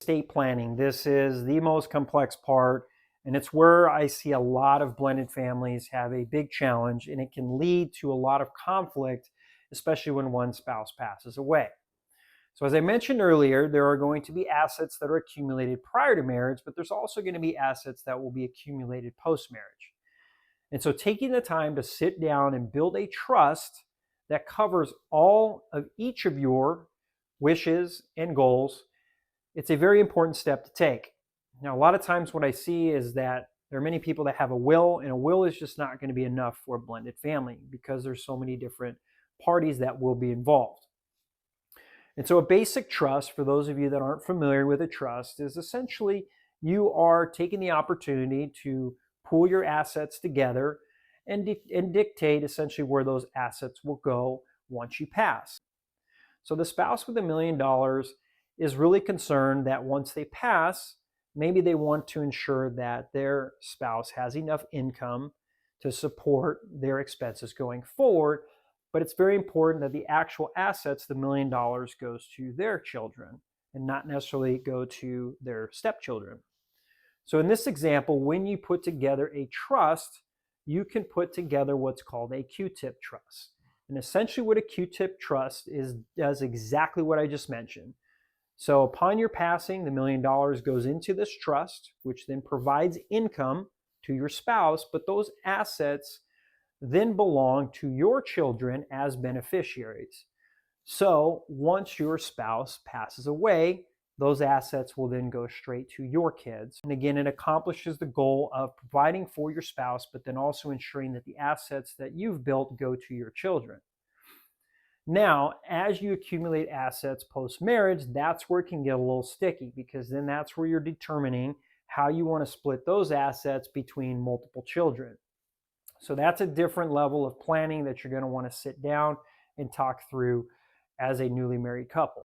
estate planning. This is the most complex part, and it's where I see a lot of blended families have a big challenge, and it can lead to a lot of conflict, especially when one spouse passes away. So as I mentioned earlier, there are going to be assets that are accumulated prior to marriage, but there's also going to be assets that will be accumulated post-marriage. And so taking the time to sit down and build a trust that covers all of each of your wishes and goals, it's a very important step to take. Now, a lot of times what I see is that there are many people that have a will, and a will is just not going to be enough for a blended family because there's so many different parties that will be involved. And so a basic trust, for those of you that aren't familiar with a trust, is essentially you are taking the opportunity to pool your assets together and dictate essentially where those assets will go once you pass. So the spouse with $1,000,000 is really concerned that once they pass, maybe they want to ensure that their spouse has enough income to support their expenses going forward. But it's very important that the actual assets, the $1,000,000, goes to their children and not necessarily go to their stepchildren. So in this example, when you put together a trust, you can put together what's called a QTIP trust. And essentially what a QTIP trust does exactly what I just mentioned. So upon your passing, the $1,000,000 goes into this trust, which then provides income to your spouse, but those assets then belong to your children as beneficiaries. So once your spouse passes away, those assets will then go straight to your kids. And again, it accomplishes the goal of providing for your spouse, but then also ensuring that the assets that you've built go to your children. Now, as you accumulate assets post-marriage, that's where it can get a little sticky, because then that's where you're determining how you want to split those assets between multiple children. So that's a different level of planning that you're going to want to sit down and talk through as a newly married couple.